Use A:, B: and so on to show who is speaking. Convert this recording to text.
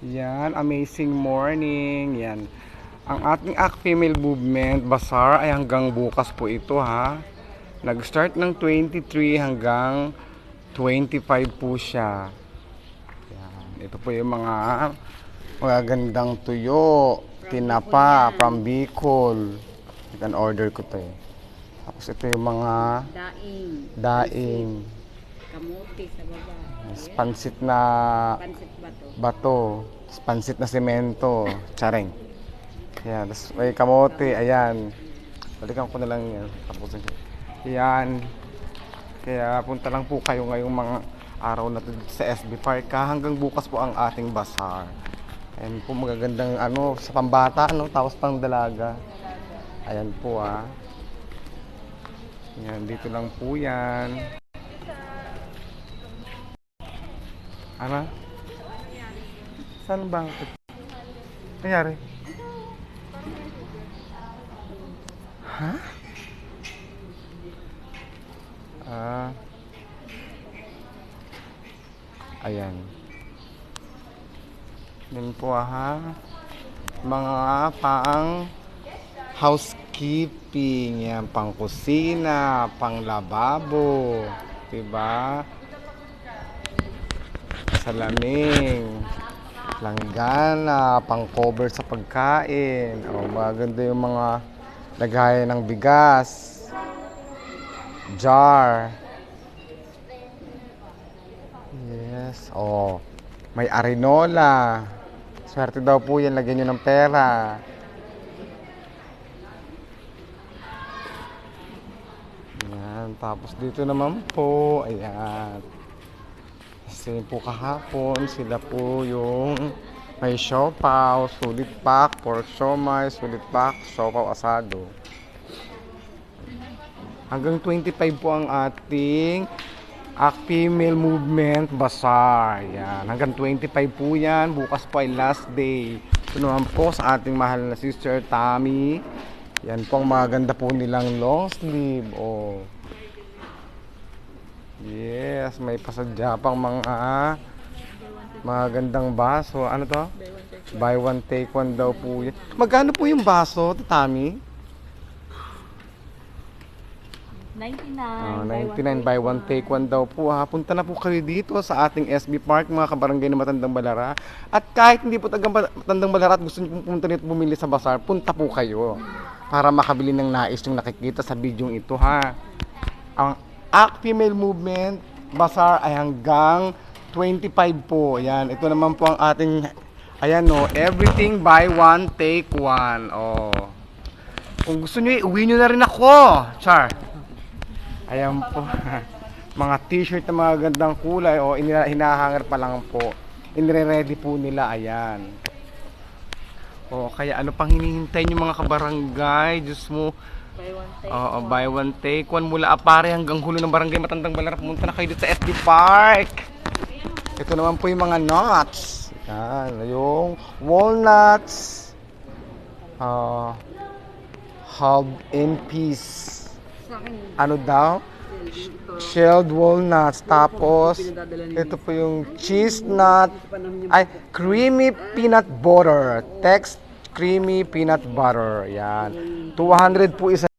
A: Yan, amazing morning. Yan. Ang ating Act Female Movement Bazaar ay hanggang bukas po ito ha. Nag-start ng 23 hanggang 25 po siya. Yan. Ito po yung mga magagandang tuyo, tinapa from Bicol. Yan, order ko to eh. Tapos ito yung mga daing.
B: Kamuti sa baba.
A: Pansit na
B: Pansit bato.
A: bato, pansit na semento, tsareng. Ayan, tapos may kamote, ayan. Balikan ko na lang yan. Tapusin ko. Ayan. Kaya punta lang po kayo ngayong mga araw na to sa SB Park ha. Hanggang bukas po ang ating bazaar. Ayan po magagandang sa pambata, tapos pang dalaga. Ayan po Ayan, dito lang po yan. Ano? Saan ba? Nangyari? Ha? Ayan. Yan po mga pang housekeeping, yan, pang kusina, pang lababo, diba? Salaming, langgana, pang cover sa pagkain. Maganda yung mga lagayan ng bigas, jar. Yes, may arenola. Swerte daw po yan, lagyan nyo ng pera. Yan, tapos dito naman po, ayan. Kasi po kahapon, sila po yung may siopaw, sulit pak, pork siomai, sulit pak, siopaw asado. Hanggang 25 po ang ating Act Female Movement Bazaar. Yan. Hanggang 25 po yan. Bukas po ay last day. Ito naman po sa ating mahal na sister Tammy. Yan po ang maganda po nilang long sleeve. Yes, may pasadya pang mga magandang baso. Ano to? Buy one take one daw po yan. Magkano po yung baso, Tami? 99 buy one take one daw po ha. Punta na po kayo dito sa ating SB Park, mga kabarangay na Matandang Balara. At kahit hindi po Matandang Balara at gusto niyo pumunta nito bumili sa bazaar, punta po kayo para makabili ng nais yung nakikita sa bidyong ito ha. Ang Act Female Movement Bazaar ay hanggang 25 po. Ayan, ito naman po ang ating everything buy one take one. Kung gusto niyo, uwi niyo na rin ako. Char. Ayan po. Mga t-shirt na mga gandang kulay hinahanger pa lang po. Inire-ready po nila, ayan. Kaya ano pang hinihintay niyo mga kabarangay? Diyos mo. Buy one take one mula Apare hanggang hulo ng barangay Matandang Balara. Pumunta na kayo dito sa SB Park. Ito naman po yung mga nuts. Yan, yung walnuts. Hub in peace. Ano daw? Shelled walnuts. Tapos, ito po yung cheese nut. Creamy peanut butter. Text creamy peanut butter. Yan. 200 po isa.